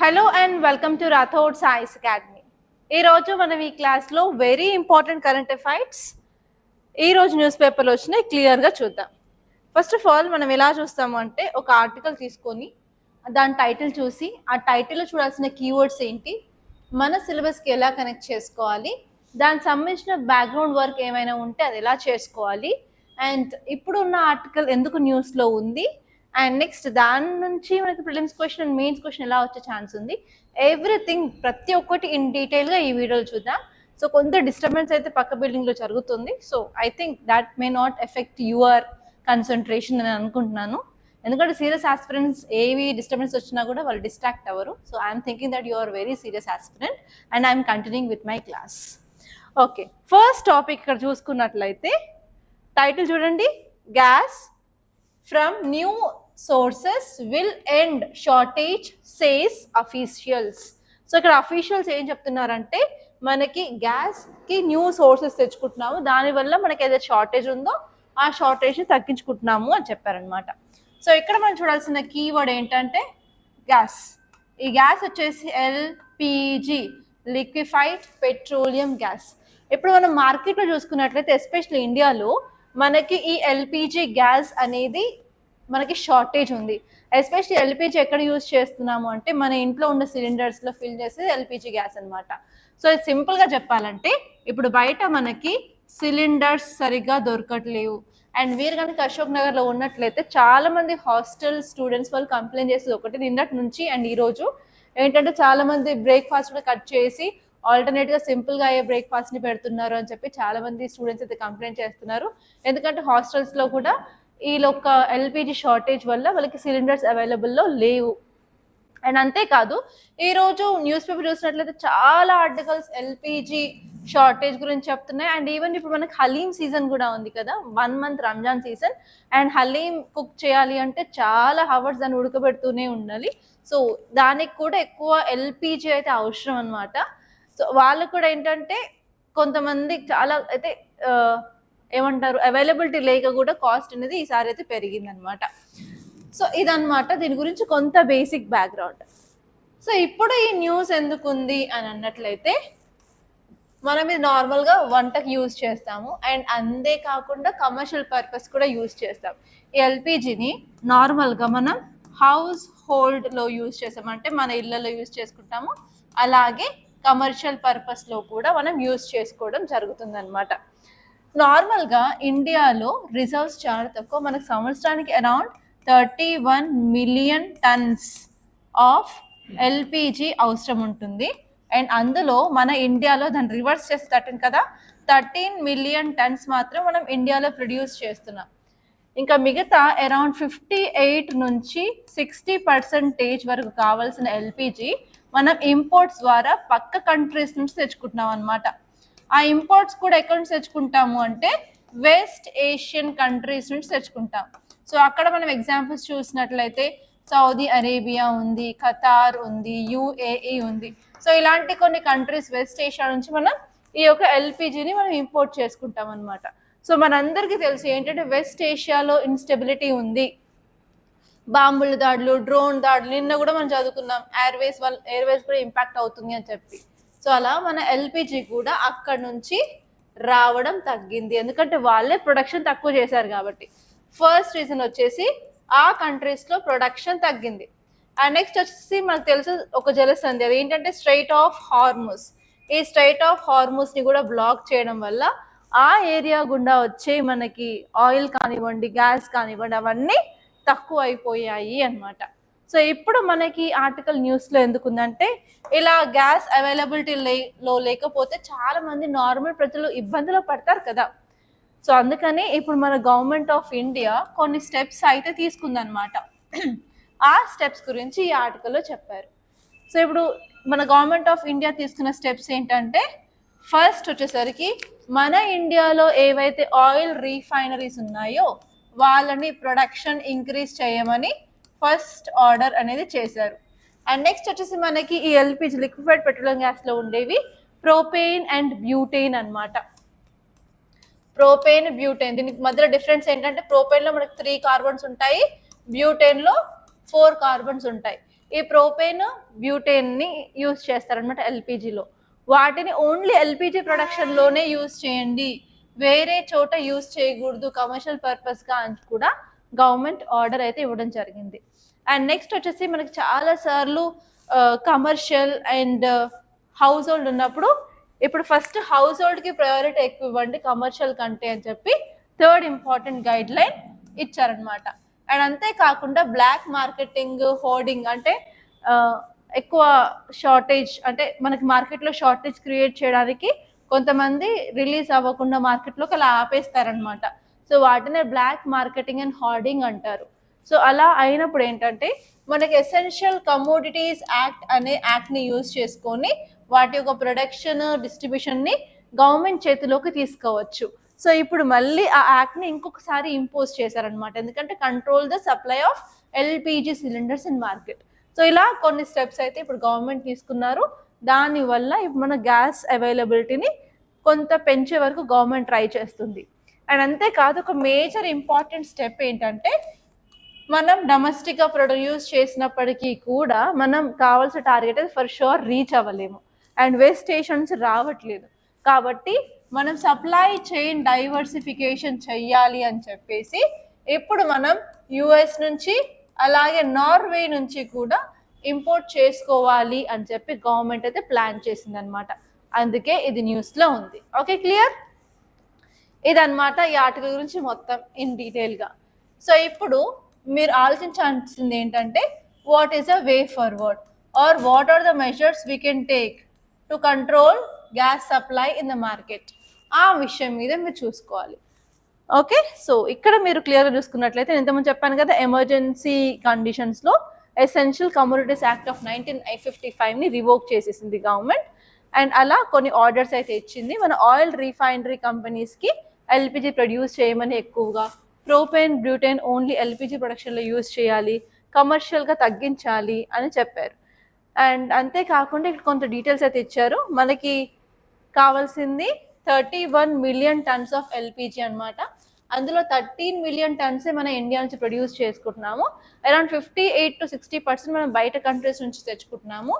Hello and welcome to Rathod science academy. ఈరోజు మనం ఈ క్లాస్లో వెరీ ఇంపార్టెంట్ కరెంట్ అఫైర్స్ ఈరోజు న్యూస్ పేపర్లో వచ్చినాయి క్లియర్గా చూద్దాం. ఫస్ట్ ఆఫ్ ఆల్ మనం ఎలా చూస్తాము అంటే ఒక ఆర్టికల్ తీసుకొని దాని టైటిల్ చూసి ఆ టైటిల్లో చూడాల్సిన కీవర్డ్స్ ఏంటి, మన సిలబస్కి ఎలా కనెక్ట్ చేసుకోవాలి, దానికి సంబంధించిన బ్యాక్గ్రౌండ్ వర్క్ ఏమైనా ఉంటే అది ఎలా చేసుకోవాలి, అండ్ ఇప్పుడు ఉన్న ఆర్టికల్ ఎందుకు న్యూస్లో ఉంది, అండ్ నెక్స్ట్ దాని నుంచి మనకి prelims question and mains question ఎలా వచ్చే ఛాన్స్ ఉంది, ఎవ్రీథింగ్ ప్రతి ఒక్కటి ఇన్ డీటెయిల్గా ఈ వీడియోలో చూద్దాం. సో కొంత డిస్టర్బెన్స్ అయితే పక్క బిల్డింగ్లో జరుగుతుంది. So I think that may not effect your concentration అని అనుకుంటున్నాను. ఎందుకంటే సీరియస్ ఆస్పిరెంట్స్ ఏవి డిస్టర్బెన్స్ వచ్చినా కూడా వాళ్ళు డిస్ట్రాక్ట్ అవ్వరు. So I'm thinking that you are very serious aspirant and I'm continuing with my class. Okay, first topic ఇక్కడ చూసుకున్నట్లయితే టైటిల్ చూడండి, gas from new sources will end shortage says officials. So ఇక్కడ officials ఏం చెప్తున్నారంటే మనకి గ్యాస్కి new sources తెచ్చుకుంటున్నాము, దానివల్ల మనకి ఏదైతే షార్టేజ్ ఉందో ఆ షార్టేజ్ని తగ్గించుకుంటున్నాము అని చెప్పారనమాట. సో ఇక్కడ మనం చూడాల్సిన కీవర్డ్ ఏంటంటే గ్యాస్. ఈ గ్యాస్ వచ్చేసి ఎల్పిజి, లిక్విఫైడ్ పెట్రోలియం గ్యాస్. ఇప్పుడు మనం మార్కెట్లో చూసుకున్నట్లయితే ఎస్పెషల్లీ ఇండియాలో మనకి ఈ ఎల్పిజి గ్యాస్ అనేది మనకి షార్టేజ్ ఉంది. ఎస్పెషల్లీ ఎల్పిజి ఎక్కడ యూజ్ చేస్తున్నాము అంటే మన ఇంట్లో ఉన్న సిలిండర్స్లో ఫిల్ చేసేది ఎల్పిజి గ్యాస్ అనమాట. సో ఇది సింపుల్గా చెప్పాలంటే ఇప్పుడు బయట మనకి సిలిండర్స్ సరిగ్గా దొరకట్లేవు. అండ్ వీరు కనుక అశోక్ నగర్లో ఉన్నట్లయితే చాలామంది హాస్టల్ స్టూడెంట్స్ వాళ్ళు కంప్లైంట్ చేసేది ఒకటి నిన్నటి నుంచి అండ్ ఈరోజు ఏంటంటే చాలామంది బ్రేక్ఫాస్ట్ కూడా కట్ చేసి ఆల్టర్నేట్గా సింపుల్గా అయ్యే బ్రేక్ఫాస్ట్ని పెడుతున్నారు అని చెప్పి చాలామంది స్టూడెంట్స్ అయితే కంప్లైంట్ చేస్తున్నారు. ఎందుకంటే హాస్టల్స్లో కూడా వీళ్ళొక్క ఎల్పిజి షార్టేజ్ వల్ల వాళ్ళకి సిలిండర్స్ అవైలబుల్లో లేవు. అండ్ అంతేకాదు ఈరోజు న్యూస్ పేపర్ చూసినట్లయితే చాలా ఆర్టికల్స్ ఎల్పిజి షార్టేజ్ గురించి చెప్తున్నాయి. అండ్ ఈవెన్ ఇప్పుడు మనకి హలీం సీజన్ కూడా ఉంది కదా, 1 month Ramzan season. And haleem cook చేయాలి అంటే చాలా హవర్స్ దాన్ని ఉడకబెడుతూనే ఉండాలి. సో దానికి కూడా ఎక్కువ ఎల్పిజి అయితే అవసరం అనమాట. సో వాళ్ళకు కూడా ఏంటంటే కొంతమంది చాలా అయితే ఏమంటారు అవైలబిలిటీ లేక కూడా కాస్ట్ అనేది ఈసారి అయితే పెరిగింది అనమాట. సో ఇదన్నమాట దీని గురించి కొంత బేసిక్ బ్యాక్గ్రౌండ్. సో ఇప్పుడు ఈ న్యూస్ ఎందుకు ఉంది అని అన్నట్లయితే మనం ఇది నార్మల్గా వంటకు యూజ్ చేస్తాము అండ్ అంతే కాకుండా కమర్షియల్ పర్పస్ కూడా యూజ్ చేస్తాం. ఈ ఎల్పిజిని నార్మల్గా మనం హౌస్ హోల్డ్లో యూజ్ చేస్తాం, అంటే మన ఇళ్ళలో యూజ్ చేసుకుంటాము. అలాగే కమర్షియల్ పర్పస్లో కూడా మనం యూజ్ చేసుకోవడం జరుగుతుందన్నమాట. నార్మల్గా ఇండియాలో రిజర్వ్స్ చాలా తక్కువ, మనకు సంవత్సరానికి around 31 million tons of LPG అవసరం ఉంటుంది. అండ్ అందులో మన ఇండియాలో దాన్ని రివర్స్ చేసి 13 కదా, 13 million tons మాత్రం మనం ఇండియాలో ప్రొడ్యూస్ చేస్తున్నాం. ఇంకా మిగతా అరౌండ్ 58 నుంచి 60% వరకు కావాల్సిన ఎల్పిజి మనం ఇంపోర్ట్స్ ద్వారా పక్క కంట్రీస్ నుంచి తెచ్చుకుంటున్నాం అనమాట. ఆ ఇంపోర్ట్స్ కూడా ఎక్కడి నుంచి తెచ్చుకుంటాము అంటే వెస్ట్ ఏషియన్ కంట్రీస్ నుంచి తెచ్చుకుంటాం. సో అక్కడ మనం ఎగ్జాంపుల్స్ చూసినట్లయితే సౌదీ అరేబియా ఉంది, ఖతార్ ఉంది, యుఏఈ ఉంది. సో ఇలాంటి కొన్ని కంట్రీస్ వెస్ట్ ఏషియా నుంచి మనం ఈ యొక్క ఎల్పిజిని మనం ఇంపోర్ట్ చేసుకుంటాం అనమాట. సో మనందరికీ తెలుసు ఏంటంటే వెస్ట్ ఏషియాలో ఇన్స్టెబిలిటీ ఉంది, బాంబుల దాడులు, డ్రోన్ దాడులు, నిన్న కూడా మనం చదువుకున్నాం ఎయిర్వేస్ కూడా ఇంపాక్ట్ అవుతుంది అని చెప్పి. సో అలా మన ఎల్పిజి కూడా అక్కడ నుంచి రావడం తగ్గింది, ఎందుకంటే వాళ్ళే ప్రొడక్షన్ తక్కువ చేశారు కాబట్టి. ఫస్ట్ రీజన్ వచ్చేసి ఆ కంట్రీస్లో ప్రొడక్షన్ తగ్గింది. అండ్ నెక్స్ట్ వచ్చేసి మనకు తెలుసు ఒక జలసంధి, అది ఏంటంటే స్ట్రైట్ ఆఫ్ హార్ముస్. ఈ స్ట్రైట్ ఆఫ్ హార్ముస్ని కూడా బ్లాక్ చేయడం వల్ల ఆ ఏరియా గుండా వచ్చే మనకి ఆయిల్ కానివ్వండి, గ్యాస్ కానివ్వండి, అవన్నీ తక్కువ అయిపోయాయి అన్నమాట. సో ఇప్పుడు మనకి ఆర్టికల్ న్యూస్లో ఎందుకుందంటే ఇలా గ్యాస్ అవైలబిలిటీలో లేకపోతే చాలా మంది నార్మల్ ప్రజలు ఇబ్బందులు పడతారు కదా. సో అందుకని ఇప్పుడు మన గవర్నమెంట్ ఆఫ్ ఇండియా కొన్ని స్టెప్స్ అయితే తీసుకుందనమాట. ఆ స్టెప్స్ గురించి ఈ ఆర్టికల్లో చెప్పారు. సో ఇప్పుడు మన గవర్నమెంట్ ఆఫ్ ఇండియా తీసుకున్న స్టెప్స్ ఏంటంటే ఫస్ట్ వచ్చేసరికి మన ఇండియాలో ఏవైతే ఆయిల్ రీఫైనరీస్ ఉన్నాయో వాళ్ళని ప్రొడక్షన్ ఇంక్రీజ్ చేయమని ఫస్ట్ ఆర్డర్ అనేది చేశారు. అండ్ నెక్స్ట్ వచ్చేసి మనకి ఈ ఎల్పిజి లిక్విఫైడ్ పెట్రోలియం గ్యాస్లో ఉండేవి ప్రోపేన్ అండ్ బ్యూటేన్ అనమాట. ప్రోపేన్, బ్యూటేన్, దీనికి మధ్యలో డిఫరెన్స్ ఏంటంటే ప్రోపేన్లో మనకి 3 కార్బన్స్ ఉంటాయి, బ్యూటేన్లో 4 కార్బన్స్ ఉంటాయి. ఈ ప్రోపేన్ బ్యూటేన్ని యూజ్ చేస్తారనమాట ఎల్పిజిలో. వాటిని ఓన్లీ ఎల్పిజి ప్రొడక్షన్లోనే యూజ్ చేయండి, వేరే చోట యూజ్ చేయకూడదు కమర్షియల్ పర్పస్గా అని కూడా గవర్నమెంట్ ఆర్డర్ అయితే ఇవ్వడం జరిగింది. అండ్ నెక్స్ట్ వచ్చేసి మనకి చాలా సార్లు కమర్షియల్ అండ్ హౌస్ హోల్డ్ ఉన్నప్పుడు ఇప్పుడు ఫస్ట్ హౌస్ హోల్డ్కి ప్రయారిటీ ఎక్కువ ఇవ్వండి కమర్షియల్ కంటే అని చెప్పి థర్డ్ ఇంపార్టెంట్ గైడ్ లైన్ ఇచ్చారనమాట. అండ్ అంతేకాకుండా బ్లాక్ మార్కెటింగ్, హోర్డింగ్ అంటే ఎక్కువ షార్టేజ్ అంటే మనకి మార్కెట్లో షార్టేజ్ క్రియేట్ చేయడానికి కొంతమంది రిలీజ్ అవ్వకుండా మార్కెట్లోకి అలా ఆపేస్తారనమాట. సో వాటినే బ్లాక్ మార్కెటింగ్ అండ్ హోర్డింగ్ అంటారు. సో అలా అయినప్పుడు ఏంటంటే మనకి ఎసెన్షియల్ కమోడిటీస్ యాక్ట్ అనే యాక్ట్ని యూజ్ చేసుకొని వాటి యొక్క ప్రొడక్షన్ డిస్ట్రిబ్యూషన్ని గవర్నమెంట్ చేతిలోకి తీసుకోవచ్చు. సో ఇప్పుడు మళ్ళీ ఆ యాక్ట్ని ఇంకొకసారి ఇంపోజ్ చేశారనమాట, ఎందుకంటే control the supply of LPG cylinders in market. So ఇలా కొన్ని స్టెప్స్ అయితే ఇప్పుడు గవర్నమెంట్ తీసుకున్నారు. దానివల్ల ఇప్పుడు మన గ్యాస్ అవైలబిలిటీని కొంత పెంచే వరకు గవర్నమెంట్ ట్రై చేస్తుంది. అండ్ అంతేకాదు ఒక మేజర్ ఇంపార్టెంట్ స్టెప్ ఏంటంటే మనం డొమెస్టిక్గా ప్రొడ్యూస్ చేసినప్పటికీ కూడా మనం కావాల్సిన టార్గెట్ ఫర్ షూర్ రీచ్ అవ్వలేము అండ్ వేస్టేషన్స్ రావట్లేదు. కాబట్టి మనం సప్లై చైన్ డైవర్సిఫికేషన్ చెయ్యాలి అని చెప్పేసి ఇప్పుడు మనం యుఎస్ నుంచి అలాగే నార్వే నుంచి కూడా ఇంపోర్ట్ చేసుకోవాలి అని చెప్పి గవర్నమెంట్ అయితే ప్లాన్ చేసింది అనమాట. అందుకే ఇది న్యూస్లో ఉంది. Okay, clear? ఇదన్నమాట ఈ ఆర్టికల్ గురించి మొత్తం ఇన్ డీటెయిల్గా. సో ఇప్పుడు మీరు ఆలోచించాల్సింది ఏంటంటే what is a way forward or what are the measures we can take to control gas supply in the market, ఆ విషయం మీద మీరు చూసుకోవాలి. ఓకే, సో ఇక్కడ మీరు క్లియర్గా చూసుకున్నట్లయితే నేను ఇంతకుముందు చెప్పాను కదా, ఎమర్జెన్సీ కండిషన్స్లో ఎసెన్షియల్ కమోడిటీస్ యాక్ట్ ఆఫ్ 1955ని రివోక్ చేసేసింది గవర్నమెంట్. అండ్ అలా కొన్ని ఆర్డర్స్ అయితే ఇచ్చింది. మన ఆయిల్ రీఫైనరీ కంపెనీస్కి ఎల్పిజి ప్రొడ్యూస్ చేయమని, ఎక్కువగా ప్రోపేన్ బ్యూటేన్ ఓన్లీ ఎల్పిజి ప్రొడక్షన్లో యూజ్ చేయాలి, కమర్షియల్గా తగ్గించాలి అని చెప్పారు. అండ్ అంతేకాకుండా ఇక్కడ కొంత డీటెయిల్స్ అయితే ఇచ్చారు. మనకి కావాల్సింది 31 మిలియన్ టన్స్ ఆఫ్ ఎల్పిజి అనమాట. అందులో 13 మిలియన్ టన్సే మన ఇండియా నుంచి ప్రొడ్యూస్ చేసుకుంటున్నాము. అరౌండ్ 58 to 60% మనం బయట కంట్రీస్ నుంచి తెచ్చుకుంటున్నాము.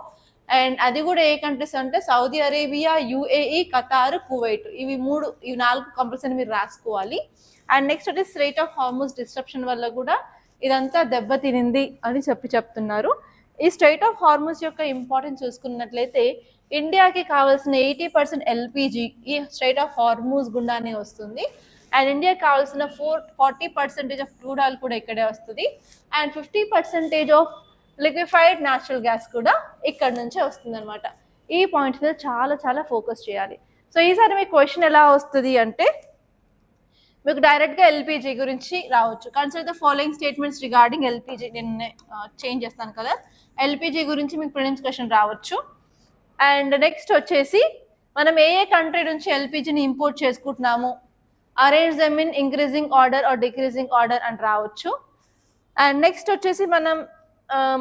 అండ్ అది కూడా ఏ కంట్రీస్ అంటే Saudi Arabia, UAE, Qatar, Kuwait, ఇవి 4 కంపల్సరీ మీరు రాసుకోవాలి. అండ్ నెక్స్ట్ వచ్చి స్ట్రైట్ ఆఫ్ హార్మూజ్ డిస్ట్రప్షన్ వల్ల కూడా ఇదంతా దెబ్బతినింది అని చెప్తున్నారు. ఈ స్ట్రైట్ ఆఫ్ హార్మూజ్ యొక్క ఇంపార్టెన్స్ చూసుకున్నట్లయితే ఇండియాకి కావాల్సిన 80% ఎల్పిజి ఈ స్ట్రైట్ ఆఫ్ హార్మూజ్ గుండానే వస్తుంది. అండ్ ఇండియాకి కావాల్సిన 40% ఆఫ్ క్రూడ్ ఆయిల్ కూడా ఇక్కడే వస్తుంది. And 50% of liquefied natural gas కూడా ఇక్కడ నుంచే వస్తుంది అనమాట. ఈ పాయింట్స్ మీద చాలా ఫోకస్ చేయాలి. సో ఈసారి మీకు క్వశ్చన్ ఎలా వస్తుంది అంటే మీకు డైరెక్ట్గా ఎల్పిజి గురించి రావచ్చు. Consider the following statements regarding LPG. నేను చేంజ్ చేస్తాను కదా, ఎల్పిజి గురించి మీకు ప్రిలిమ్స్ క్వశ్చన్ రావచ్చు. అండ్ నెక్స్ట్ వచ్చేసి మనం ఏ కంట్రీ నుంచి ఎల్పిజిని ఇంపోర్ట్ చేసుకుంటున్నాము, arrange them in increasing order or decreasing order అని రావచ్చు. అండ్ నెక్స్ట్ వచ్చేసి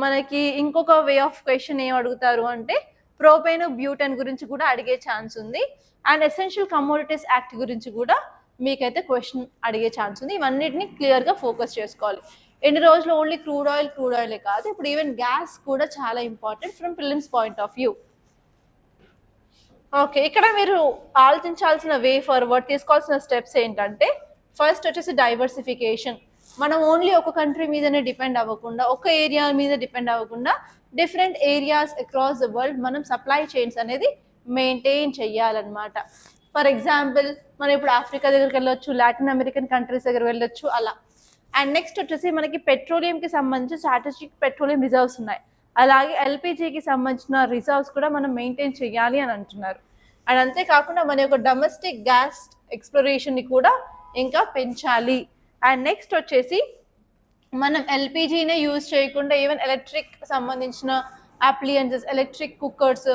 మనకి ఇంకొక వే ఆఫ్ క్వశ్చన్ ఏం అడుగుతారు అంటే ప్రోపేన్ బ్యూటెన్ గురించి కూడా అడిగే ఛాన్స్ ఉంది. అండ్ ఎసెన్షియల్ కమోడిటీస్ యాక్ట్ గురించి కూడా మీకైతే క్వశ్చన్ అడిగే ఛాన్స్ ఉంది. ఇవన్నిటిని క్లియర్గా ఫోకస్ చేసుకోవాలి. ఎన్ని రోజులు ఓన్లీ క్రూడ్ ఆయిలే కాదు, ఇప్పుడు ఈవెన్ గ్యాస్ కూడా చాలా important from prelims point of view. Okay, ఇక్కడ మీరు ఆలోచించాల్సిన వే ఫార్వర్డ్ తీసుకోవాల్సిన స్టెప్స్ ఏంటంటే ఫస్ట్ వచ్చేసి డైవర్సిఫికేషన్. మనం ఓన్లీ ఒక కంట్రీ మీదనే డిపెండ్ అవ్వకుండా, ఒక ఏరియా మీద డిపెండ్ అవ్వకుండా different areas across the world మనం సప్లై చైన్స్ అనేది మెయింటైన్ చెయ్యాలన్నమాట. ఫర్ ఎగ్జాంపుల్ మనం ఇప్పుడు ఆఫ్రికా దగ్గరికి వెళ్ళొచ్చు, లాటిన్ అమెరికన్ కంట్రీస్ దగ్గర వెళ్ళొచ్చు అలా. అండ్ నెక్స్ట్ వచ్చేసి మనకి పెట్రోలియంకి సంబంధించి స్ట్రాటజిక్ పెట్రోలియం రిజర్వ్స్ ఉన్నాయి. అలాగే ఎల్పిజికి సంబంధించిన రిజర్వ్స్ కూడా మనం మెయింటైన్ చేయాలి అని అంటున్నారు. అండ్ అంతేకాకుండా మన యొక్క డొమెస్టిక్ గ్యాస్ ఎక్స్ప్లోరేషన్ని కూడా ఇంకా పెంచాలి. అండ్ నెక్స్ట్ వచ్చేసి మనం ఎల్పిజినే యూజ్ చేయకుండా ఈవెన్ ఎలక్ట్రిక్ సంబంధించిన అప్లియన్సెస్, ఎలక్ట్రిక్ కుక్కర్స్,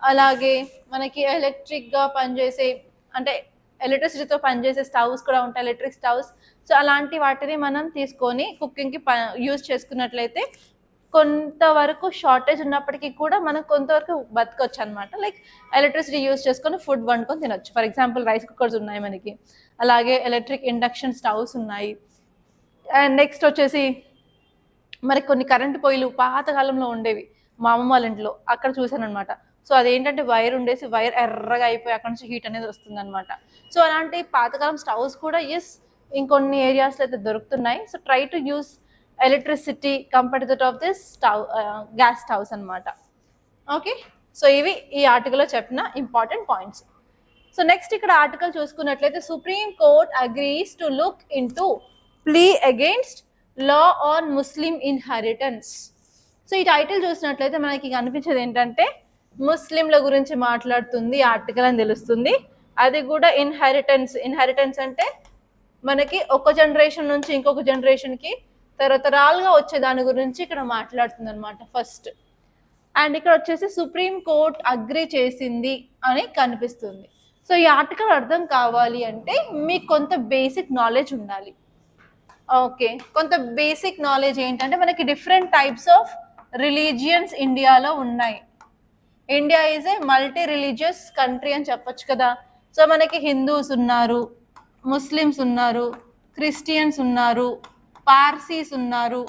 అలాగే మనకి ఎలక్ట్రిక్గా పనిచేసే అంటే ఎలక్ట్రిసిటీతో పనిచేసే స్టవ్స్ కూడా ఉంటాయి, ఎలక్ట్రిక్ స్టవ్స్. సో అలాంటి వాటిని మనం తీసుకొని కుకింగ్కి యూజ్ చేసుకున్నట్లయితే కొంతవరకు షార్టేజ్ ఉన్నప్పటికీ కూడా మనం కొంతవరకు బతకొచ్చు అనమాట. లైక్ ఎలక్ట్రిసిటీ యూజ్ చేసుకొని ఫుడ్ వండుకొని తినొచ్చు. ఫర్ ఎగ్జాంపుల్ రైస్ కుక్కర్స్ ఉన్నాయి మనకి, అలాగే ఎలక్ట్రిక్ ఇండక్షన్ స్టవ్స్ ఉన్నాయి. అండ్ నెక్స్ట్ వచ్చేసి మరి కొన్ని కరెంటు పొయ్యిలు పాతకాలంలో ఉండేవి మా అమ్మమ్మ వాళ్ళ ఇంట్లో, అక్కడ చూసాను అనమాట. సో అదేంటంటే వైర్ ఉండేసి వైర్ ఎర్రగా అయిపోయి అక్కడ నుంచి హీట్ అనేది వస్తుంది అనమాట. సో అలాంటి పాతకాలం స్టవ్స్ కూడా ఇంకొన్ని ఏరియాస్లో అయితే దొరుకుతున్నాయి. So try to use electricity compared of this stove, gas stoves అనమాట. ఓకే, సో ఇవి ఈ ఆర్టికల్లో చెప్పిన ఇంపార్టెంట్ పాయింట్స్. సో నెక్స్ట్ ఇక్కడ ఆర్టికల్ చూసుకున్నట్లయితే supreme court agrees to look into plea against law on Muslim inheritance. So ఈ title చూసినట్లయితే మనకి కనిపించేది ఏంటంటే ముస్లింల గురించి మాట్లాడుతుంది ఆర్టికల్ అని తెలుస్తుంది. అది కూడా ఇన్హెరిటెన్స్ అంటే మనకి ఒక జనరేషన్ నుంచి ఇంకొక జనరేషన్కి తరతరాలుగా వచ్చే దాని గురించి ఇక్కడ మాట్లాడుతుంది అనమాట ఫస్ట్. అండ్ ఇక్కడ వచ్చేసి సుప్రీం కోర్ట్ అగ్రీ చేసింది అని కనిపిస్తుంది. సో ఈ ఆర్టికల్ అర్థం కావాలి అంటే మీకు కొంత బేసిక్ నాలెడ్జ్ ఉండాలి. ఓకే, కొంత బేసిక్ నాలెడ్జ్ ఏంటంటే మనకి డిఫరెంట్ టైప్స్ ఆఫ్ రిలీజియన్స్ ఇండియాలో ఉన్నాయి. India is a multi religious country అని చెప్పొచ్చు కదా. సో మనకి హిందూస్ ఉన్నారు, ముస్లిమ్స్ ఉన్నారు, క్రిస్టియన్స్ ఉన్నారు, పార్సీస్ ఉన్నారు,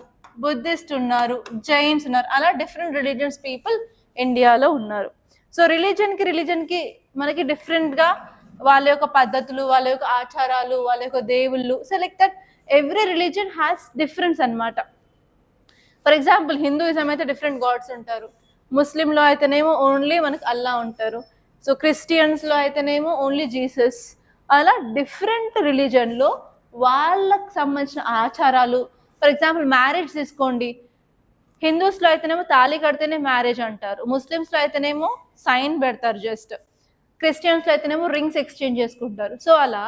బుద్ధిస్ట్ ఉన్నారు, జైన్స్ ఉన్నారు, అలా డిఫరెంట్ రిలీజియన్స్ పీపుల్ ఇండియాలో ఉన్నారు. సో రిలీజన్కి మనకి డిఫరెంట్గా వాళ్ళ యొక్క పద్ధతులు, వాళ్ళ యొక్క ఆచారాలు, వాళ్ళ యొక్క దేవుళ్ళు, so like that every religion has difference అనమాట. ఫర్ ఎగ్జాంపుల్ హిందూయిజం అయితే డిఫరెంట్ గాడ్స్ ఉంటారు, ముస్లింలో అయితేనేమో ఓన్లీ మనకు అల్లా ఉంటారు, సో క్రిస్టియన్స్లో అయితేనేమో ఓన్లీ జీసస్, అలా డిఫరెంట్ రిలీజన్లో వాళ్ళకు సంబంధించిన ఆచారాలు. ఫర్ ఎగ్జాంపుల్ మ్యారేజ్ తీసుకోండి, హిందూస్లో అయితేనేమో తాళి కడితేనే మ్యారేజ్ అంటారు, ముస్లిమ్స్లో అయితేనేమో సైన్ పెడతారు జస్ట్, క్రిస్టియన్స్లో అయితేనేమో రింగ్స్ ఎక్స్చేంజ్ చేసుకుంటారు. సో అలా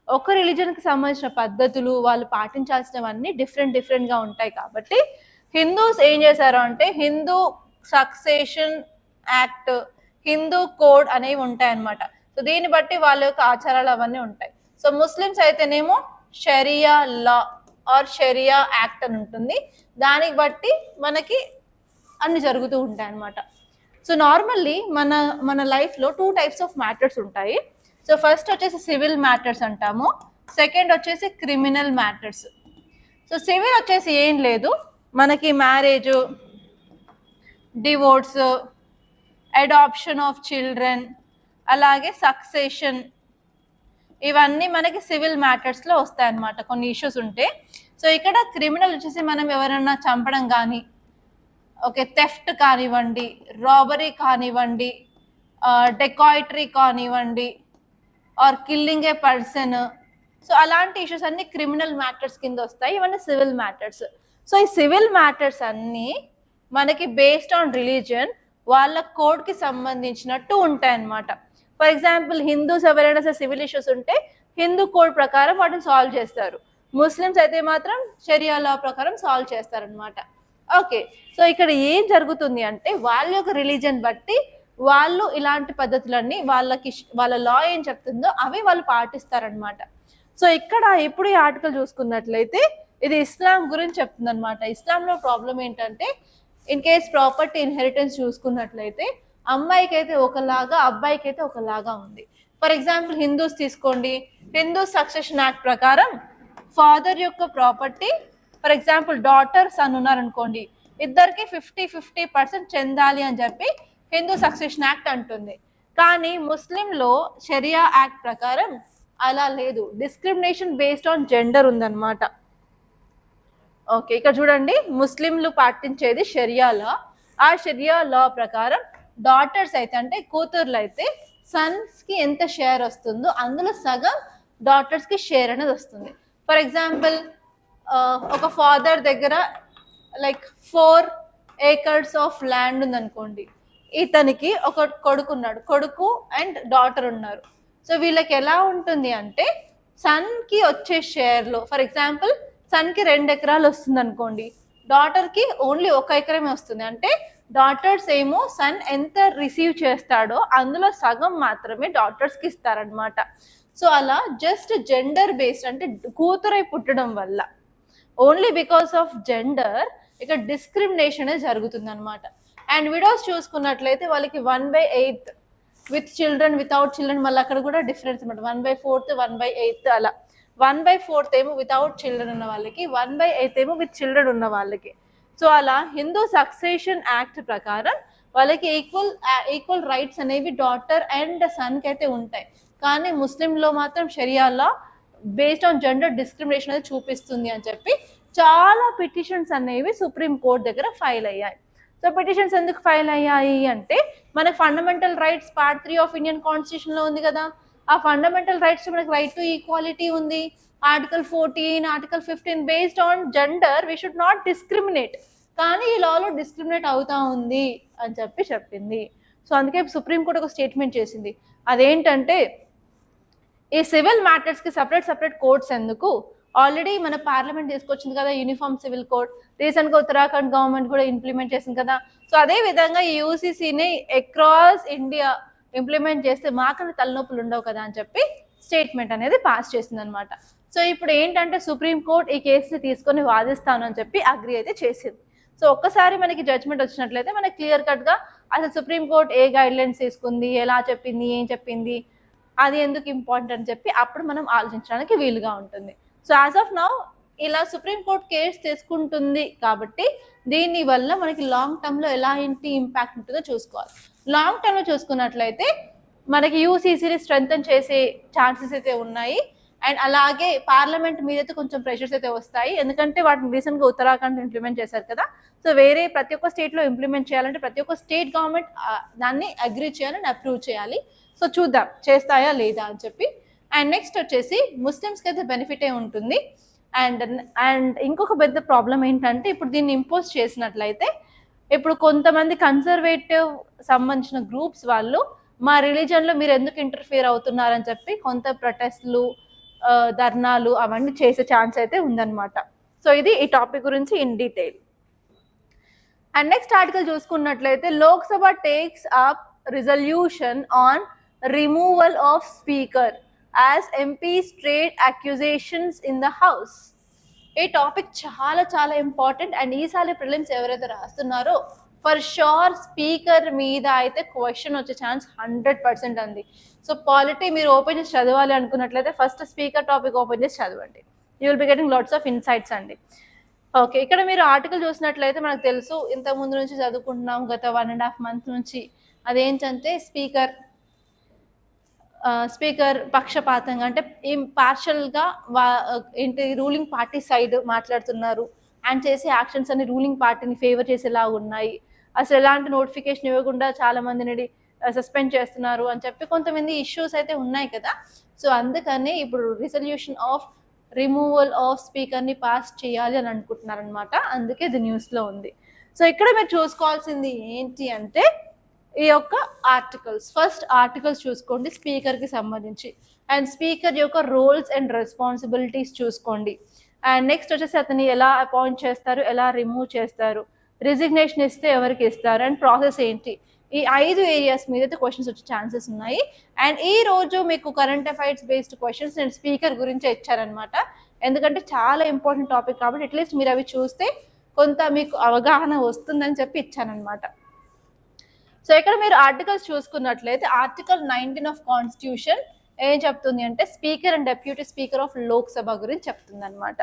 ఒక రిలీజన్కి సంబంధించిన పద్ధతులు వాళ్ళు పాటించాల్సినవన్నీ డిఫరెంట్గా ఉంటాయి. కాబట్టి హిందూస్ ఏం చేశారు అంటే Hindu succession act, Hindu code అనేవి ఉంటాయి అన్నమాట. సో దీన్ని బట్టి వాళ్ళ యొక్క ఆచారాలు అవన్నీ ఉంటాయి. సో ముస్లిమ్స్ అయితేనేమో షరియా లా ఆర్ షరియా యాక్ట్ అని ఉంటుంది, దానికి బట్టి మనకి అన్ని జరుగుతూ ఉంటాయి అన్నమాట. సో నార్మల్లీ మన లైఫ్లో 2 టైప్స్ ఆఫ్ మ్యాటర్స్ ఉంటాయి. సో ఫస్ట్ వచ్చేసి సివిల్ మ్యాటర్స్ అంటాము, సెకండ్ వచ్చేసి క్రిమినల్ మ్యాటర్స్. సో సివిల్ వచ్చేసి ఏం లేదు, మనకి marriage, divorce, adoption of children, అలాగే సక్సెషన్, ఇవన్నీ మనకి సివిల్ మ్యాటర్స్లో వస్తాయన్నమాట కొన్ని ఇష్యూస్ ఉంటే. సో ఇక్కడ క్రిమినల్ వచ్చేసి మనం ఎవరైనా చంపడం కానీ, ఓకే థెఫ్ట్ కానివ్వండి, రాబరీ కానివ్వండి, డెకాయిటరీ కానివ్వండి, or killing a person, so అలాంటి ఇష్యూస్ అన్ని క్రిమినల్ మ్యాటర్స్ కింద వస్తాయి, ఇవన్నీ సివిల్ మ్యాటర్స్. సో ఈ సివిల్ మ్యాటర్స్ అన్నీ మనకి బేస్డ్ ఆన్ రిలీజియన్ వాళ్ళ కోడ్కి సంబంధించినట్టు ఉంటాయి అన్నమాట. ఫర్ ఎగ్జాంపుల్ హిందూస్ ఎవరైనా సరే సివిల్ ఇష్యూస్ ఉంటే హిందూ కోడ్ ప్రకారం వాటిని సాల్వ్ చేస్తారు, ముస్లిమ్స్ అయితే మాత్రం షరియా లా ప్రకారం సాల్వ్ చేస్తారనమాట. ఓకే, సో ఇక్కడ ఏం జరుగుతుంది అంటే వాళ్ళ యొక్క రిలీజియన్ బట్టి వాళ్ళు ఇలాంటి పద్ధతులన్నీ వాళ్ళ లా ఏం చెప్తుందో అవి వాళ్ళు పాటిస్తారనమాట. సో ఇక్కడ ఇప్పుడు ఈ ఆర్టికల్ చూసుకున్నట్లయితే ఇది ఇస్లాం గురించి చెప్తుంది అనమాట. ఇస్లాంలో ప్రాబ్లం ఏంటంటే ఇన్ కేస్ ప్రాపర్టీ ఇన్హెరిటెన్స్ చూసుకున్నట్లయితే అమ్మాయికి అయితే ఒకలాగా, అబ్బాయికి అయితే ఒకలాగా ఉంది. ఫర్ ఎగ్జాంపుల్ హిందూస్ తీసుకోండి, హిందూ సక్సెషన్ యాక్ట్ ప్రకారం ఫాదర్ యొక్క property, for example daughter sun ఉన్నారనుకోండి, ఇద్దరికి 50-50% చెందాలి అని చెప్పి హిందూ సక్సెషన్ యాక్ట్ అంటుంది. కానీ ముస్లింలో షరియా యాక్ట్ ప్రకారం అలా లేదు, డిస్క్రిమినేషన్ బేస్డ్ ఆన్ జెండర్ ఉందన్నమాట. ఓకే, ఇక్కడ చూడండి, ముస్లింలు పాటించేది షరియా లా, ఆ షరియా లా ప్రకారం డాటర్స్ అయితే అంటే కూతుర్లు అయితే సన్స్కి ఎంత షేర్ వస్తుందో అందులో సగం డాటర్స్కి షేర్ అనేది వస్తుంది. ఫర్ ఎగ్జాంపుల్ ఒక ఫాదర్ దగ్గర లైక్ 4 acres ఆఫ్ ల్యాండ్ ఉందనుకోండి, ఇతనికి ఒక కొడుకు ఉన్నాడు, కొడుకు అండ్ డాటర్ ఉన్నారు. సో వీళ్ళకి ఎలా ఉంటుంది అంటే సన్కి వచ్చే షేర్లో, ఫర్ ఎగ్జాంపుల్ సన్కి 2 ఎకరాలు వస్తుంది అనుకోండి, డాటర్కి ఓన్లీ 1 ఎకరమే వస్తుంది. అంటే డాటర్స్ ఏమో సన్ ఎంత రిసీవ్ చేస్తాడో అందులో సగం మాత్రమే డాటర్స్కి ఇస్తారనమాట. సో అలా జస్ట్ జెండర్ బేస్డ్ అంటే కూతురై పుట్టడం వల్ల ఓన్లీ బికాస్ ఆఫ్ జెండర్ ఇక్కడ డిస్క్రిమినేషన్ అనేది జరుగుతుంది అనమాట. అండ్ విడోస్ చూసుకున్నట్లయితే వాళ్ళకి 1/8 విత్ చిల్డ్రన్, వితౌట్ చిల్డ్రన్, మళ్ళీ అక్కడ కూడా డిఫరెన్స్ అనమాట. 1/4, 1/8 అలా. 1/4 ఏమో వితౌట్ చిల్డ్రన్ ఉన్న వాళ్ళకి, 1/8 ఏమో విత్ చిల్డ్రన్ ఉన్న వాళ్ళకి. సో సో అలా హిందూ సక్సెషన్ యాక్ట్ ప్రకారం వాళ్ళకి ఈక్వల్ రైట్స్ అనేవి డాటర్ అండ్ సన్కి అయితే ఉంటాయి. కానీ ముస్లింలో మాత్రం షరియా బేస్డ్ ఆన్ జెండర్ డిస్క్రిమినేషన్ అనేది చూపిస్తుంది అని చెప్పి చాలా పిటిషన్స్ అనేవి సుప్రీం కోర్ట్ దగ్గర ఫైల్ అయ్యాయి. సో పిటిషన్స్ ఎందుకు ఫైల్ అయ్యాయి అంటే మనకి fundamental rights part 3 of Indian constitution లో ఉంది కదా. ఆ ఫండమెంటల్ రైట్స్ మనకి రైట్ టు ఈక్వాలిటీ ఉంది. Article 14, article 15 based on gender we should not discriminate. కానీ ఈ లాలో డిస్క్రిమినేట్ అవుతా ఉంది అని చెప్పి చెప్పింది. సో అందుకే సుప్రీంకోర్టు ఒక స్టేట్మెంట్ చేసింది. అదేంటంటే ఈ సివిల్ మ్యాటర్స్కి సపరేట్ కోర్ట్స్ ఎందుకు, ఆల్రెడీ మన పార్లమెంట్ తీసుకొచ్చింది కదా యూనిఫామ్ సివిల్ కోడ్. రీసెంట్గా ఉత్తరాఖండ్ గవర్నమెంట్ కూడా ఇంప్లిమెంట్ చేసింది కదా. సో అదే విధంగా ఈ యూసీసీని అక్రాస్ ఇండియా ఇంప్లిమెంట్ చేస్తే మాకన్నా తలనొప్పులు ఉండవు కదా అని చెప్పి స్టేట్మెంట్ అనేది పాస్ చేసింది అనమాట. సో ఇప్పుడు ఏంటంటే సుప్రీంకోర్టు ఈ కేసుని తీసుకొని వాదిస్తాను అని చెప్పి అగ్రి అయితే చేసింది. సో ఒక్కసారి మనకి జడ్జ్మెంట్ వచ్చినట్లయితే మనకి క్లియర్ కట్గా అసలు సుప్రీంకోర్టు ఏ గైడ్ లైన్స్ తీసుకుంది, ఎలా చెప్పింది, ఏం చెప్పింది, అది ఎందుకు ఇంపార్టెంట్ అని చెప్పి అప్పుడు మనం ఆలోచించడానికి వీలుగా ఉంటుంది. సో యాజ్ ఆఫ్ నౌ ఇలా సుప్రీంకోర్టు కేసు తీసుకుంటుంది కాబట్టి దీని వల్ల మనకి లాంగ్ టర్మ్లో ఎలాంటి ఇంపాక్ట్ ఉంటుందో చూసుకోవాలి. లాంగ్ టర్మ్లో చూసుకున్నట్లయితే మనకి యూసీసీని స్ట్రెంగ్తన్ చేసే ఛాన్సెస్ అయితే ఉన్నాయి. అండ్ అలాగే పార్లమెంట్ మీద అయితే కొంచెం ప్రెషర్స్ అయితే వస్తాయి. ఎందుకంటే వాటిని రీసెంట్గా ఉత్తరాఖండ్ ఇంప్లిమెంట్ చేశారు కదా. సో వేరే ప్రతి ఒక్క స్టేట్లో ఇంప్లిమెంట్ చేయాలంటే ప్రతి ఒక్క స్టేట్ గవర్నమెంట్ దాన్ని అగ్రీ చేయాలని అప్రూవ్ చేయాలి. సో చూద్దాం చేస్తాయా లేదా అని చెప్పి. అండ్ నెక్స్ట్ వచ్చేసి ముస్లిమ్స్కి అయితే బెనిఫిటే ఉంటుంది. అండ్ ఇంకొక పెద్ద ప్రాబ్లం ఏంటంటే ఇప్పుడు దీన్ని ఇంపోజ్ చేసినట్లయితే ఇప్పుడు కొంతమంది కన్సర్వేటివ్ సంబంధించిన గ్రూప్స్ వాళ్ళు మా రిలీజన్లో మీరు ఎందుకు ఇంటర్ఫియర్ అవుతున్నారని చెప్పి కొంత ప్రొటెస్ట్లు, ధర్నాలు అవన్నీ చేసే ఛాన్స్ అయితే ఉందన్నమాట. సో ఇది ఈ టాపిక్ గురించి in detail. And next article చూసుకున్నట్లయితే Lok Sabha takes up resolution on removal of speaker as MPs trade accusations in the house. ఈ టాపిక్ చాలా ఇంపార్టెంట్. అండ్ ఈసారి ప్రిలిమ్స్ ఎవరైతే రాస్తున్నారో ఫర్ షూర్ స్పీకర్ మీద అయితే క్వశ్చన్ వచ్చే ఛాన్స్ 100% ఉంది. సో పాలిటీ మీరు ఓపెన్ చేసి చదవాలి అనుకున్నట్లయితే ఫస్ట్ స్పీకర్ టాపిక్ ఓపెన్ చేసి చదవండి. You will be getting lots of insights అండి. ఓకే, ఇక్కడ మీరు ఆర్టికల్ చూసినట్లయితే మనకు తెలుసు, ఇంత ముందు నుంచి చదువుకుంటున్నాం గత 1.5 months నుంచి. అదేంటంటే స్పీకర్ పక్షపాతంగా అంటే ఇంపార్షియల్గా ఏంటి రూలింగ్ పార్టీ సైడ్ మాట్లాడుతున్నారు అండ్ చేసే యాక్షన్స్ అన్ని రూలింగ్ పార్టీని ఫేవర్ చేసేలా ఉన్నాయి. అసలు ఎలాంటి నోటిఫికేషన్ ఇవ్వకుండా చాలా మందిని సస్పెండ్ చేస్తున్నారు అని చెప్పి కొంతమంది ఇష్యూస్ అయితే ఉన్నాయి కదా. సో అందుకని ఇప్పుడు రిజల్యూషన్ ఆఫ్ రిమూవల్ ఆఫ్ స్పీకర్ని పాస్ చేయాలి అని అనుకుంటున్నారు అనమాట. అందుకే ఇది న్యూస్లో ఉంది. సో ఇక్కడ మీరు చూసుకోవాల్సింది ఏంటి అంటే ఈ యొక్క ఆర్టికల్స్, ఫస్ట్ ఆర్టికల్స్ చూసుకోండి స్పీకర్కి సంబంధించి. అండ్ స్పీకర్ యొక్క రోల్స్ అండ్ రెస్పాన్సిబిలిటీస్ చూసుకోండి. అండ్ నెక్స్ట్ వచ్చేసి అతన్ని ఎలా అపాయింట్ చేస్తారు, ఎలా రిమూవ్ చేస్తారు, రిజిగ్నేషన్ ఇస్తే ఎవరికి ఇస్తారు, అండ్ ప్రాసెస్ ఏంటి, ఈ 5 ఏరియాస్ మీద అయితే క్వశ్చన్స్ వచ్చే ఛాన్సెస్ ఉన్నాయి. అండ్ ఈ రోజు మీకు కరెంట్ అఫైర్స్ బేస్డ్ క్వశ్చన్స్ నేను స్పీకర్ గురించి ఇచ్చారనమాట. ఎందుకంటే చాలా ఇంపార్టెంట్ టాపిక్ కాబట్టి అట్లీస్ట్ మీరు అవి చూస్తే కొంత మీకు అవగాహన వస్తుందని చెప్పి ఇచ్చానమాట. సో ఇక్కడ మీరు ఆర్టికల్స్ చూసుకున్నట్లయితే ఆర్టికల్ 19 ఆఫ్ కాన్స్టిట్యూషన్ ఏం చెప్తుంది అంటే speaker and deputy speaker of Lok Sabha గురించి చెప్తుంది అనమాట.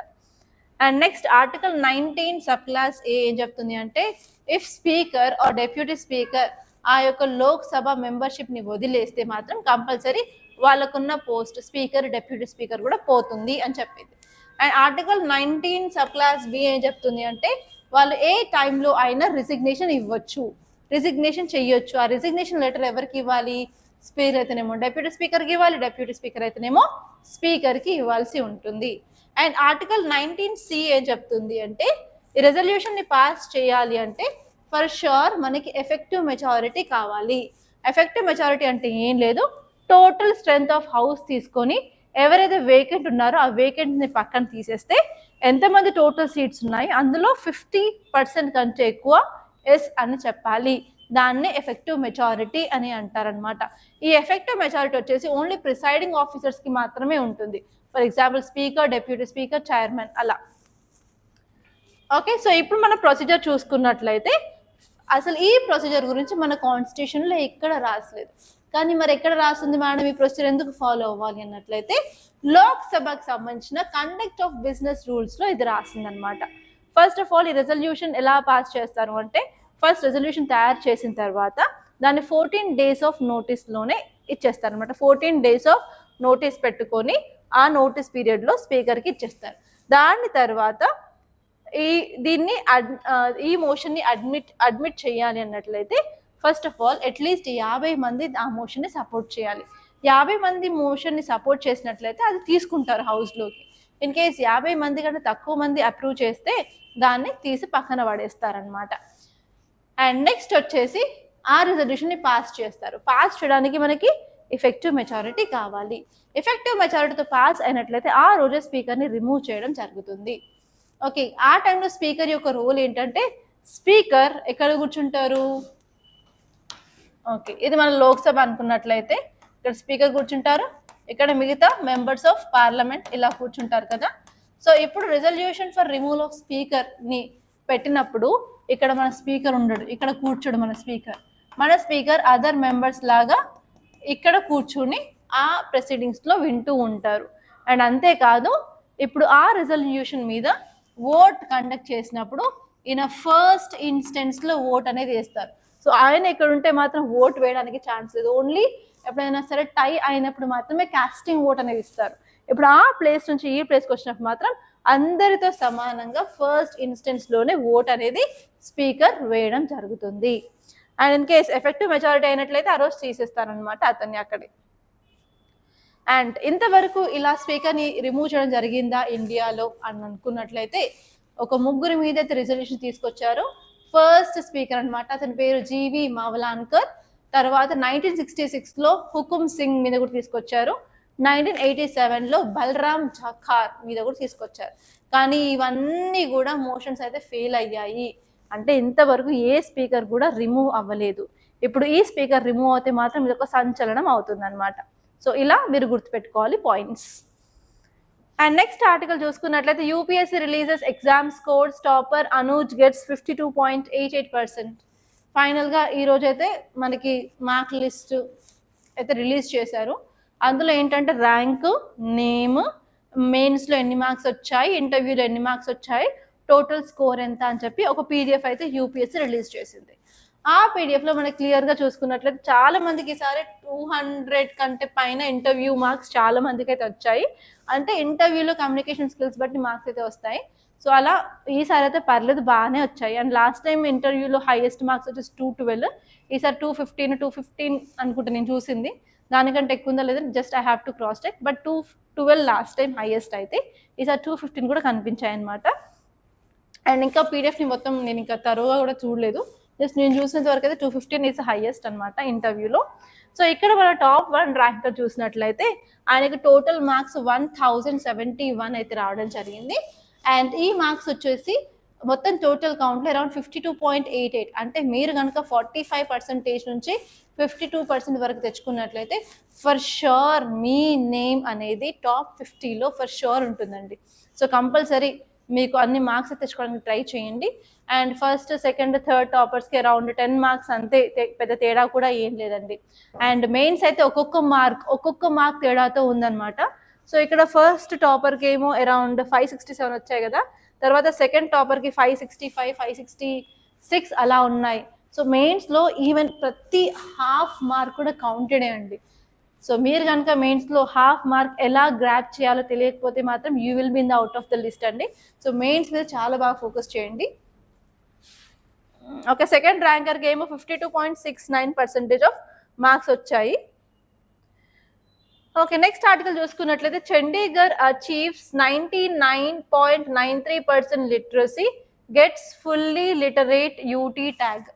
And next article 19 sub class ఏ ఏం చెప్తుంది అంటే if speaker are deputy speaker ఆ యొక్క లోక్సభ మెంబర్షిప్ని వదిలేస్తే మాత్రం కంపల్సరీ వాళ్ళకున్న పోస్ట్ స్పీకర్ డెప్యూటీ స్పీకర్ కూడా పోతుంది అని చెప్పింది. And article 19 sub clause B ఏం చెప్తుంది అంటే వాళ్ళు ఏ టైంలో అయినా రిజిగ్నేషన్ ఇవ్వచ్చు, రిజిగ్నేషన్ చెయ్యొచ్చు. ఆ రిజిగ్నేషన్ లెటర్ ఎవరికి ఇవ్వాలి, స్పీకర్ అయితేనేమో డెప్యూటీ స్పీకర్కి ఇవ్వాలి, డెప్యూటీ స్పీకర్ అయితేనేమో స్పీకర్కి ఇవ్వాల్సి ఉంటుంది. అండ్ ఆర్టికల్ 19C ఏం చెప్తుంది అంటే ఈ రెజల్యూషన్ని పాస్ చేయాలి అంటే ఫర్ షూర్ మనకి ఎఫెక్టివ్ మెజారిటీ కావాలి. ఎఫెక్టివ్ మెజారిటీ అంటే ఏం లేదు, టోటల్ స్ట్రెంగ్త్ ఆఫ్ హౌస్ తీసుకొని ఎవరైతే వేకెంట్ ఉన్నారో ఆ వేకెంట్ని పక్కన తీసేస్తే ఎంతమంది టోటల్ సీట్స్ ఉన్నాయి అందులో 50% కంటే ఎక్కువ ఎస్ అని చెప్పాలి. దాన్నే ఎఫెక్టివ్ మెజారిటీ అని అంటారనమాట. ఈ ఎఫెక్టివ్ మెజారిటీ వచ్చేసి ఓన్లీ ప్రిసైడింగ్ ఆఫీసర్స్కి మాత్రమే ఉంటుంది. For example speaker, deputy speaker, chairman అలా. ఓకే, సో ఇప్పుడు మన ప్రొసీజర్ చూసుకున్నట్లయితే అసలు ఈ ప్రొసీజర్ గురించి మన కాన్స్టిట్యూషన్లో ఎక్కడ రాసలేదు. కానీ మరి ఎక్కడ రాస్తుంది మేడం ఈ ప్రొసీజర్ ఎందుకు ఫాలో అవ్వాలి అన్నట్లయితే లోక్సభకు సంబంధించిన కండక్ట్ ఆఫ్ బిజినెస్ రూల్స్లో ఇది రాసిందనమాట. ఫస్ట్ ఆఫ్ ఆల్ ఈ రెజల్యూషన్ ఎలా పాస్ చేస్తారు అంటే, ఫస్ట్ రెజల్యూషన్ తయారు చేసిన తర్వాత దాన్ని 14 days ఆఫ్ నోటీస్లోనే ఇచ్చేస్తారు అనమాట. 14 days ఆఫ్ నోటీస్ పెట్టుకొని ఆ నోటీస్ పీరియడ్లో స్పీకర్కి ఇచ్చేస్తారు. దాని తర్వాత దీన్ని ఈ మోషన్ని అడ్మిట్ చేయాలి అన్నట్లయితే ఫస్ట్ ఆఫ్ ఆల్ అట్లీస్ట్ 50 మంది ఆ మోషన్ని సపోర్ట్ చేయాలి. 50 మంది మోషన్ని సపోర్ట్ చేసినట్లయితే అది తీసుకుంటారు హౌస్లోకి. ఇన్ కేస్ 50 మంది కంటే తక్కువ మంది అప్రూవ్ చేస్తే దాన్ని తీసి పక్కన పడేస్తారనమాట. అండ్ నెక్స్ట్ వచ్చేసి ఆ రెజల్యూషన్ని పాస్ చేస్తారు. పాస్ చేయడానికి మనకి ఎఫెక్టివ్ మెజారిటీ కావాలి. ఎఫెక్టివ్ మెజారిటీతో పాస్ అయినట్లయితే ఆ రోజే స్పీకర్ని రిమూవ్ చేయడం జరుగుతుంది. ఓకే, ఆ టైంలో స్పీకర్ యొక్క రోల్ ఏంటంటే, స్పీకర్ ఎక్కడ కూర్చుంటారు? ఓకే, ఇది మన లోక్సభ అనుకున్నట్లయితే ఇక్కడ స్పీకర్ కూర్చుంటారు, ఇక్కడ మిగతా మెంబర్స్ ఆఫ్ పార్లమెంట్ ఇలా కూర్చుంటారు కదా. సో ఇప్పుడు రిజల్యూషన్ ఫర్ రిమూవల్ ఆఫ్ స్పీకర్ని పెట్టినప్పుడు ఇక్కడ మన స్పీకర్ ఉండడు, ఇక్కడ కూర్చోడు మన స్పీకర్ అదర్ మెంబర్స్ లాగా ఇక్కడ కూర్చుని ఆ ప్రొసీడింగ్స్లో వింటూ ఉంటారు. అండ్ అంతేకాదు, ఇప్పుడు ఆ రెజల్యూషన్ మీద ఓట్ కండక్ట్ చేసినప్పుడు ఈయన ఫస్ట్ ఇన్స్టెన్స్లో ఓట్ అనేది వేస్తారు. సో ఆయన ఇక్కడ ఉంటే మాత్రం ఓట్ వేయడానికి ఛాన్స్ లేదు. ఓన్లీ ఎప్పుడైనా సరే టై అయినప్పుడు మాత్రమే కాస్టింగ్ ఓట్ అనేది ఇస్తారు. ఇప్పుడు ఆ ప్లేస్ నుంచి ఈ ప్లేస్కి వచ్చినప్పుడు మాత్రం అందరితో సమానంగా ఫస్ట్ ఇన్స్టెన్స్లోనే ఓట్ అనేది స్పీకర్ వేయడం జరుగుతుంది. And in case effective majority అయినట్లయితే ఆ రోజు తీసేస్తారనమాట అతన్ని అక్కడే. అండ్ ఇంతవరకు ఇలా స్పీకర్ని రిమూవ్ చేయడం జరిగిందా ఇండియాలో అని అనుకున్నట్లయితే ఒక ముగ్గురి మీద అయితే రిజల్యూషన్ తీసుకొచ్చారు. ఫస్ట్ స్పీకర్ అనమాట, అతని పేరు జీవి మావలాన్కర్. తర్వాత 1966లో హుకుమ్ సింగ్ మీద కూడా తీసుకొచ్చారు. 1987లో బలరామ్ ఝాఖార్ మీద కూడా తీసుకొచ్చారు. కానీ ఇవన్నీ కూడా మోషన్స్ అయితే ఫెయిల్ అయ్యాయి. అంటే ఇంతవరకు ఏ స్పీకర్ కూడా రిమూవ్ అవ్వలేదు. ఇప్పుడు ఈ స్పీకర్ రిమూవ్ అయితే మాత్రం ఇది ఒక సంచలనం అవుతుంది అనమాట. సో ఇలా మీరు గుర్తుపెట్టుకోవాలి పాయింట్స్. అండ్ నెక్స్ట్ ఆర్టికల్ చూసుకున్నట్లయితే UPSC releases exam scores, topper Anuj gets 52.88%. ఫైనల్గా ఈరోజు అయితే మనకి మార్క్ లిస్ట్ అయితే రిలీజ్ చేశారు. అందులో ఏంటంటే ర్యాంకు, నేమ్, మెయిన్స్లో ఎన్ని మార్క్స్ వచ్చాయి, ఇంటర్వ్యూలో ఎన్ని మార్క్స్ వచ్చాయి, టోటల్ స్కోర్ ఎంత అని చెప్పి ఒక పీడిఎఫ్ అయితే యూపీఎస్సీ రిలీజ్ చేసింది. ఆ పీడిఎఫ్లో మనకి క్లియర్గా చూసుకున్నట్లయితే చాలా మందికి ఈసారి 200 కంటే పైన ఇంటర్వ్యూ మార్క్స్ చాలా మందికి అయితే వచ్చాయి. అంటే ఇంటర్వ్యూలో కమ్యూనికేషన్ స్కిల్స్ బట్టి మార్క్స్ అయితే వస్తాయి. సో అలా ఈసారి అయితే పర్లేదు, బాగానే వచ్చాయి. అండ్ లాస్ట్ టైం ఇంటర్వ్యూలో హైయెస్ట్ మార్క్స్ వచ్చేసి 212, ఈసారి 215 అనుకుంటా నేను చూసింది. దానికంటే ఎక్కువ ఉందా లేదా just I have to cross check. But 212 last time highest అయితే, ఈసారి 215 కూడా కనిపించాయి అనమాట. అండ్ ఇంకా పీడిఎఫ్ని మొత్తం నేను ఇంకా తరువుగా కూడా చూడలేదు, జస్ట్ నేను చూసినంత వరకు అయితే 215 ఈజ్ హైయెస్ట్ అనమాట ఇంటర్వ్యూలో. సో ఇక్కడ మన టాప్ 1 ర్యాంకర్ చూసినట్లయితే ఆయనకి టోటల్ మార్క్స్ 1071 అయితే రావడం జరిగింది. అండ్ ఈ మార్క్స్ వచ్చేసి మొత్తం టోటల్ కౌంట్లో అరౌండ్ 52.88. అంటే మీరు కనుక 45% నుంచి 52% వరకు తెచ్చుకున్నట్లయితే ఫర్ షూర్ మీ నేమ్ అనేది టాప్ 50లో ఫర్ షూర్ ఉంటుందండి. సో కంపల్సరీ మీకు అన్ని మార్క్స్ తెచ్చుకోవడానికి ట్రై చేయండి. అండ్ ఫస్ట్, సెకండ్, థర్డ్ టాపర్స్కి అరౌండ్ 10 మార్క్స్ అంతే, పెద్ద తేడా కూడా ఏం లేదండి. అండ్ మెయిన్స్ అయితే ఒక్కొక్క మార్క్ తేడాతో ఉందన్నమాట. సో ఇక్కడ ఫస్ట్ టాపర్కి ఏమో అరౌండ్ 567 వచ్చాయి కదా, తర్వాత సెకండ్ టాపర్కి 565, 566 అలా ఉన్నాయి. సో మెయిన్స్లో ఈవెన్ ప్రతి హాఫ్ మార్క్ కూడా కౌంటెడే అండి. సో మీరు కనుక మెయిన్స్లో హాఫ్ మార్క్ ఎలా గ్రాప్ చేయాలో తెలియకపోతే మాత్రం you will be in the out of the list అండి. సో మెయిన్స్ మీద చాలా బాగా ఫోకస్ చేయండి. ఒక సెకండ్ ర్యాంకర్కి ఏమో 52.69% ఆఫ్ మార్క్స్ వచ్చాయి. ఓకే, నెక్స్ట్ ఆర్టికల్ చూసుకున్నట్లయితే Chandigarh achieves 99.93% literacy, gets fully literate UT tag.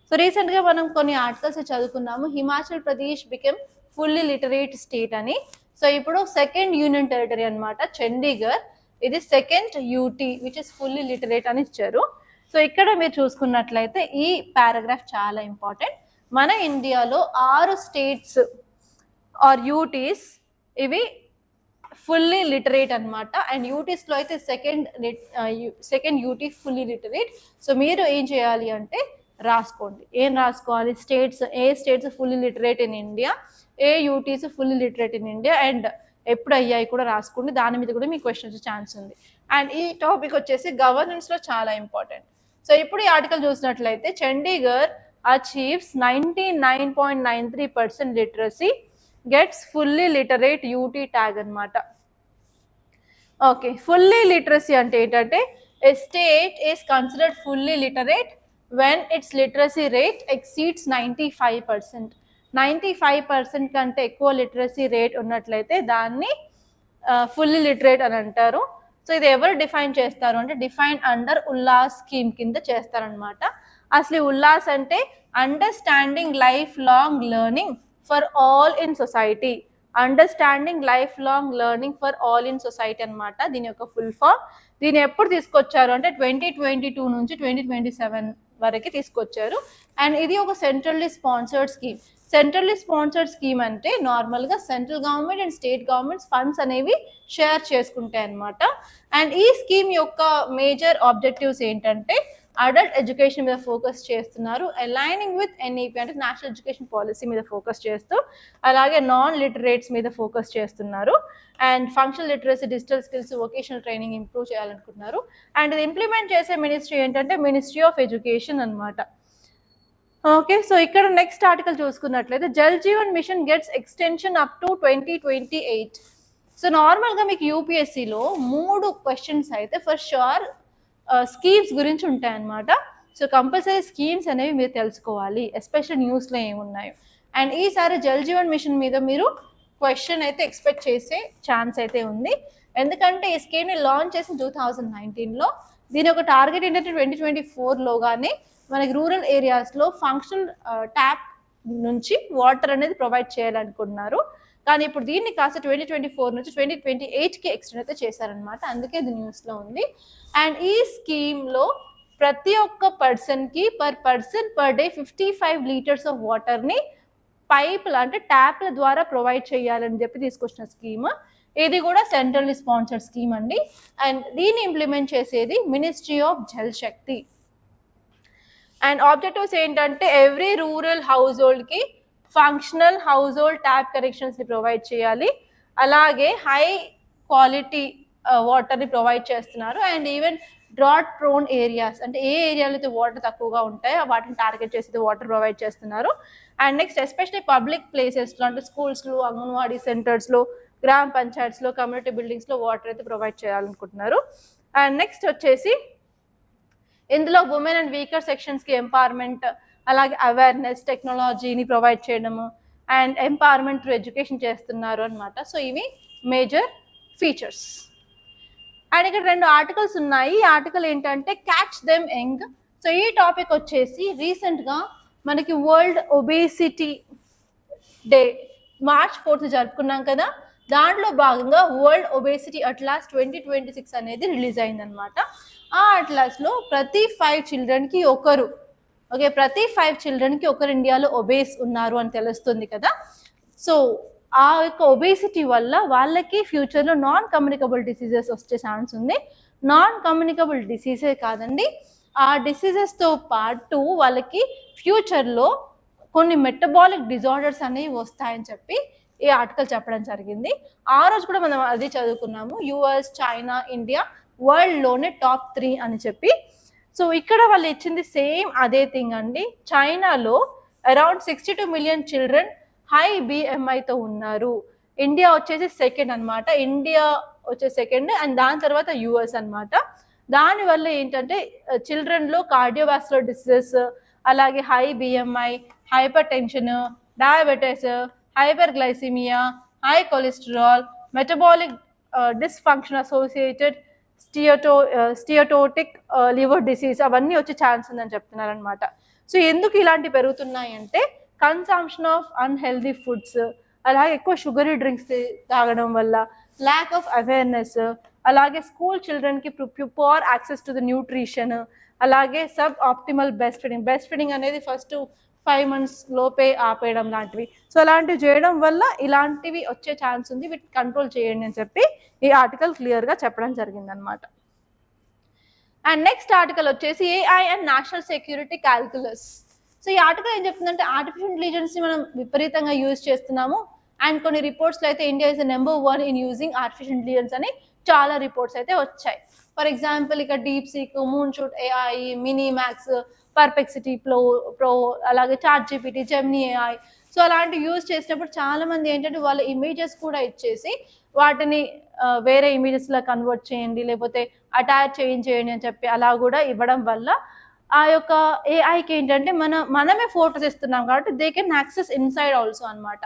So రీసెంట్గా మనం కొన్ని ఆర్టికల్స్ చదువుకున్నాము, Himachal Pradesh became fully literate state అని. సో ఇప్పుడు సెకండ్ యూనియన్ టెరిటరీ అనమాట చండీగఢ్, ఇది second UT which is fully literate అని ఇచ్చారు. సో ఇక్కడ మీరు చూసుకున్నట్లయితే ఈ పారాగ్రాఫ్ చాలా ఇంపార్టెంట్. మన ఇండియాలో 6 స్టేట్స్ ఆర్ యూటీస్ ఇవి ఫుల్లీ లిటరేట్ అనమాట. అండ్ యూటీస్లో అయితే second UT fully literate. So మీరు ఏం చేయాలి అంటే రాసుకోండి, ఏం రాసుకోవాలి, ఏ states fully literate in India, ఏ UTs fully literate in India, and ఎప్పుడు అయ్యాయి కూడా రాసుకోండి. దాని మీద కూడా మీకు క్వశ్చన్ వచ్చే ఛాన్స్ ఉంది. అండ్ ఈ టాపిక్ వచ్చేసి గవర్నెన్స్లో చాలా ఇంపార్టెంట్. సో ఇప్పుడు ఈ ఆర్టికల్ చూసినట్లయితే Chandigarh achieves 99.93% literacy, gets fully literate UT tag అనమాట. ఓకే, ఫుల్లీ లిటరసీ అంటే ఏంటంటే a state is considered fully literate when its literacy rate exceeds 95%. 95% కంటే ఎక్కువ లిటరసీ రేట్ ఉన్నట్లయితే దాన్ని ఫుల్లీ లిటరేట్ అని అంటారు. సో ఇది ఎవరు డిఫైన్ చేస్తారు అంటే డిఫైన్ అండర్ ఉల్లాస్ స్కీమ్ కింద చేస్తారనమాట. అసలు ఉల్లాస్ అంటే understanding life long learning for all in society. Understanding life long learning for all in society అనమాట దీని యొక్క ఫుల్ ఫామ్. దీన్ని ఎప్పుడు తీసుకొచ్చారు అంటే 2022 నుంచి 2027 వరకు తీసుకొచ్చారు. అండ్ ఇది ఒక centrally sponsored scheme. Centrally sponsored scheme అంటే నార్మల్గా central government and state governments funds అనేవి షేర్ చేసుకుంటాయి అనమాట. అండ్ ఈ స్కీమ్ యొక్క మేజర్ ఆబ్జెక్టివ్స్ ఏంటంటే అడల్ట్ ఎడ్యుకేషన్ మీద ఫోకస్ చేస్తున్నారు, అలైనింగ్ విత్ ఎన్ఈపీ అంటే నేషనల్ ఎడ్యుకేషన్ పాలసీ మీద ఫోకస్ చేస్తూ, అలాగే నాన్ లిటరేట్స్ మీద ఫోకస్ చేస్తున్నారు. And functional literacy, digital skills, vocational training improve చేయాలనుకుంటున్నారు. అండ్ ఇది ఇంప్లిమెంట్ చేసే మినిస్ట్రీ ఏంటంటే మినిస్ట్రీ ఆఫ్ ఎడ్యుకేషన్ అనమాట. ఓకే, సో ఇక్కడ నెక్స్ట్ ఆర్టికల్ చూసుకున్నట్లయితే Jal Jeevan mission gets extension up to 2028. So నార్మల్గా మీకు యూపీఎస్సీలో 3 క్వశ్చన్స్ అయితే ఫర్ షూర్ స్కీమ్స్ గురించి ఉంటాయన్నమాట. సో కంపల్సరీ స్కీమ్స్ అనేవి మీరు తెలుసుకోవాలి, ఎస్పెషల్ న్యూస్లో ఏమున్నాయో. అండ్ ఈసారి జల్ జీవన్ మిషన్ మీద మీరు క్వశ్చన్ అయితే ఎక్స్పెక్ట్ చేసే ఛాన్స్ అయితే ఉంది. ఎందుకంటే ఈ స్కీమ్ని లాంచ్ చేసిన 2019లో. దీని ఒక టార్గెట్ ఏంటంటే 2024లోగానే మనకి రూరల్ ఏరియాస్లో ఫంక్షనల్ ట్యాప్ నుంచి వాటర్ అనేది ప్రొవైడ్ చేయాలనుకుంటున్నారు. కానీ ఇప్పుడు దీన్ని కాస్త 2024 నుంచి 2028కి ఎక్స్టెండ్ అయితే చేశారనమాట. అందుకే ఇది న్యూస్లో ఉంది. అండ్ ఈ స్కీమ్లో ప్రతి ఒక్క పర్సన్కి పర్ డే 55 లీటర్స్ ఆఫ్ వాటర్ని పైపులు అంటే ట్యాప్ల ద్వారా ప్రొవైడ్ చేయాలని చెప్పి తీసుకొచ్చిన స్కీమ్. ఇది కూడా సెంట్రల్లీ స్పాన్సర్డ్ స్కీమ్ అండి. అండ్ దీన్ని ఇంప్లిమెంట్ చేసేది ministry of Jal Shakti. And objectives ఏంటంటే ఎవ్రీ రూరల్ హౌస్ హోల్డ్కి ఫంక్షనల్ హౌస్ హోల్డ్ ట్యాప్ కనెక్షన్స్ని ప్రొవైడ్ చేయాలి, అలాగే హై క్వాలిటీ వాటర్ని ప్రొవైడ్ చేస్తున్నారు. And even drought prone areas అంటే ఏ ఏరియాలో అయితే వాటర్ తక్కువగా ఉంటాయో వాటిని టార్గెట్ చేసి వాటర్ ప్రొవైడ్ చేస్తున్నారు. అండ్ నెక్స్ట్ ఎస్పెషల్లీ పబ్లిక్ ప్లేసెస్లో అంటే స్కూల్స్లో, అంగన్వాడీ సెంటర్స్లో, గ్రామ పంచాయత్స్లో, కమ్యూనిటీ బిల్డింగ్స్లో వాటర్ అయితే ప్రొవైడ్ చేయాలనుకుంటున్నారు. అండ్ నెక్స్ట్ వచ్చేసి ఇందులో ఉమెన్ అండ్ వీకర్ సెక్షన్స్కి ఎంపవర్మెంట్, అలాగే అవేర్నెస్, టెక్నాలజీని ప్రొవైడ్ చేయడము అండ్ ఎంపవర్మెంట్ త్రూ ఎడ్యుకేషన్ చేస్తున్నారు అనమాట. సో ఇవి మేజర్ ఫీచర్స్. అండ్ ఇక్కడ 2 ఆర్టికల్స్ ఉన్నాయి. ఈ ఆర్టికల్ ఏంటంటే క్యాచ్ దెమ్ యంగ్. సో ఈ టాపిక్ వచ్చేసి రీసెంట్గా మనకి world obesity day March 4th జరుపుకున్నాం కదా. దాంట్లో భాగంగా వరల్డ్ ఒబేసిటీ అట్లాస్ 2026 అనేది రిలీజ్ అయిందనమాట. ఆ అట్లాస్లో ప్రతి 5 చిల్డ్రన్కి ఒకరు ఇండియాలో ఒబేస్ ఉన్నారు అని తెలుస్తుంది కదా. సో ఆ యొక్క ఒబేసిటీ వల్ల వాళ్ళకి ఫ్యూచర్లో నాన్ కమ్యూనికబుల్ డిసీజెస్ వచ్చే ఛాన్స్ ఉంది. నాన్ కమ్యూనికబుల్ డిసీజే కాదండి, ఆ డిసీజెస్తో పాటు వాళ్ళకి ఫ్యూచర్లో కొన్ని మెటబాలిక్ డిజార్డర్స్ అనేవి వస్తాయని చెప్పి ఈ ఆర్టికల్ చెప్పడం జరిగింది. ఆ రోజు కూడా మనం అది చదువుకున్నాము, యుఎస్, చైనా, ఇండియా వరల్డ్లోనే టాప్ 3 అని చెప్పి. సో ఇక్కడ వాళ్ళు ఇచ్చింది సేమ్ అదే థింగ్ అండి. చైనాలో అరౌండ్ 62 మిలియన్ చిల్డ్రన్ హై బిఎంఐతో ఉన్నారు. ఇండియా వచ్చేసి సెకండ్ అనమాట. ఇండియా వచ్చేసి సెకండ్ అండ్ దాని తర్వాత యుఎస్ అనమాట. దానివల్ల ఏంటంటే చిల్డ్రన్లో కార్డియోవాస్కులర్ డిసీజెస్, అలాగే high BMI, hypertension, diabetes, hyperglycaemia, high cholesterol, metabolic dysfunction associated steatotic liver disease అవన్నీ వచ్చే ఛాన్స్ ఉందని చెప్తున్నారనమాట. సో ఎందుకు ఇలాంటివి పెరుగుతున్నాయి అంటే కన్సంప్షన్ ఆఫ్ అన్హెల్దీ ఫుడ్స్, అలాగే ఎక్కువ షుగరీ డ్రింక్స్ తాగడం వల్ల, ల్యాక్ ఆఫ్ అవేర్నెస్, అలాగే స్కూల్ చిల్డ్రన్కి poor access to the nutrition, అలాగే సబ్ ఆప్టిమల్ బ్రెస్ట్ ఫీడింగ్ అనేది ఫస్ట్ 5 months లోపే ఆపేయడం లాంటివి. సో అలాంటివి చేయడం వల్ల ఇలాంటివి వచ్చే ఛాన్స్ ఉంది, వీటిని కంట్రోల్ చేయండి అని చెప్పి ఈ ఆర్టికల్ క్లియర్గా చెప్పడం జరిగిందనమాట. అండ్ నెక్స్ట్ ఆర్టికల్ వచ్చేసి AI and national security calculus. So ఈ ఆర్టికల్ ఏం చెప్తుందంటే ఆర్టిఫిషియల్ ఇంటెలిజెన్స్ని మనం విపరీతంగా యూజ్ చేస్తున్నాము. అండ్ కొన్ని రిపోర్ట్స్లో అయితే India is the number 1 in using artificial intelligence అని చాలా రిపోర్ట్స్ అయితే వచ్చాయి. ఫర్ ఎగ్జాంపుల్ ఇక DeepSeek, moonshot AI, MiniMax, Perplexity Pro, అలాగే ChatGPT, Gemini AI. So అలాంటి యూజ్ చేసినప్పుడు చాలా మంది ఏంటంటే వాళ్ళ ఇమేజెస్ కూడా ఇచ్చేసి వాటిని వేరే ఇమేజెస్లా కన్వర్ట్ చేయండి, లేకపోతే అటాచ్ చేయండి అని చెప్పి అలా కూడా ఇవ్వడం వల్ల ఆ యొక్క ఏఐకి ఏంటంటే మనమే ఫోటోస్ ఇస్తున్నాం కాబట్టి they can access inside also అనమాట.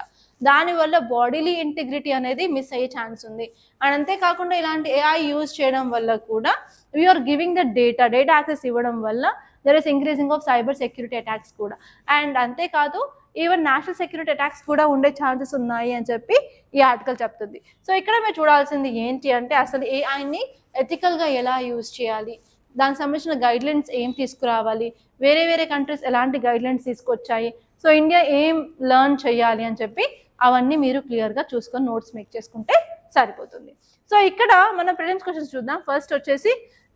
దానివల్ల బాడీలీ ఇంటిగ్రిటీ అనేది మిస్ అయ్యే ఛాన్స్ ఉంది. అండ్ అంతేకాకుండా ఇలాంటి ఏఐ యూజ్ చేయడం వల్ల కూడా we are giving the data access ఇవ్వడం వల్ల there is increasing of cyber security attacks కూడా. అండ్ అంతేకాదు ఈవెన్ నేషనల్ సెక్యూరిటీ అటాక్స్ కూడా ఉండే ఛాన్సెస్ ఉన్నాయి అని చెప్పి ఈ ఆర్టికల్ చెప్తుంది. సో ఇక్కడ మీరు చూడాల్సింది ఏంటి అంటే అసలు ఏఐని ఎథికల్గా ఎలా యూజ్ చేయాలి, దానికి సంబంధించిన గైడ్లైన్స్ ఏం తీసుకురావాలి, వేరే కంట్రీస్ ఎలాంటి గైడ్లైన్స్ తీసుకొచ్చాయి, సో ఇండియా ఏం లెర్న్ చేయాలి అని చెప్పి అవన్నీ మీరు క్లియర్గా చూసుకొని నోట్స్ మేక్ చేసుకుంటే సరిపోతుంది. సో ఇక్కడ మనం ప్రిలిమ్స్ క్వశ్చన్స్ చూద్దాం. ఫస్ట్ వచ్చేసి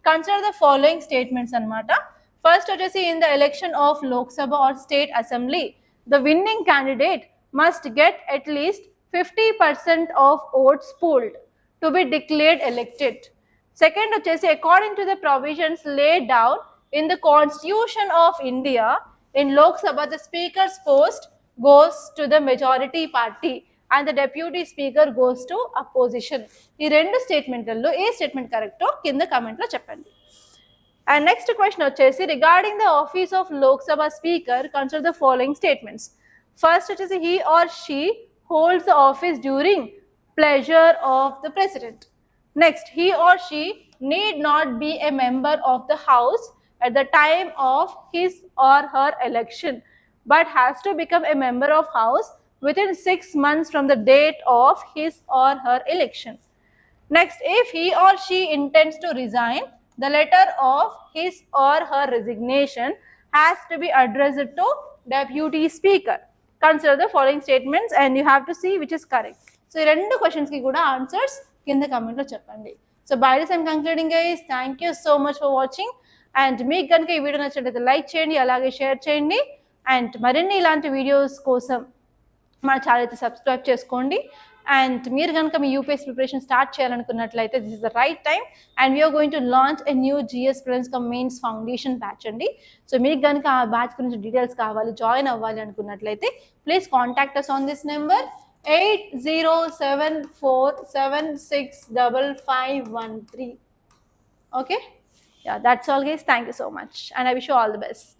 కన్సిడర్ ద ఫాలోయింగ్ స్టేట్మెంట్స్ అనమాట. ఫస్ట్ వచ్చేసి in the election of Lok Sabha or state assembly the winning candidate must get at least 50% of votes pooled to be declared elected. Second వచ్చేసి according to the provisions laid down in the Constitution of India, in Lok Sabha the speaker's post goes to the majority party and the deputy speaker goes to opposition. ఈ రెండు స్టేట్మెంట్లలో ఏ statement కరెక్టో కింద కమెంట్లో చెప్పండి. And next question వచ్చేసి regarding the office of Lok Sabha speaker consider the following statements. First వచ్చేసి he or she holds the office during pleasure of the president. Next, he or she need not be a member of the house at the time of his or her election, but has to become a member of house within 6 months from the date of his or her election. Next, if he or she intends to resign, the letter of his or her resignation has to be addressed to deputy speaker. Consider the following statements and you have to see which is correct. So ఈ రెండు క్వశ్చన్స్కి కూడా answers కింద కమెంట్లో చెప్పండి. So by this I'm concluding guys. Thank you so much for watching. And మీకు కనుక ఈ video నచ్చినట్లయితే లైక్ చేయండి, అలాగే షేర్ చేయండి. అండ్ మరిన్ని ఇలాంటి వీడియోస్ కోసం మన ఛానల్ అయితే సబ్స్క్రైబ్ చేసుకోండి. అండ్ మీరు కనుక మీ యూపీఎస్సీ ప్రిపరేషన్ స్టార్ట్ చేయాలనుకున్నట్లయితే this is the right time. And we are going to launch a new GS prelims cum mains foundation batch అండి. సో మీకు కనుక ఆ బ్యాచ్ గురించి డీటెయిల్స్ కావాలి, జాయిన్ అవ్వాలి అనుకున్నట్లయితే please contact us on this number 8074765513. Okay, yeah, that's all guys. Thank you so much and I wish you all the best.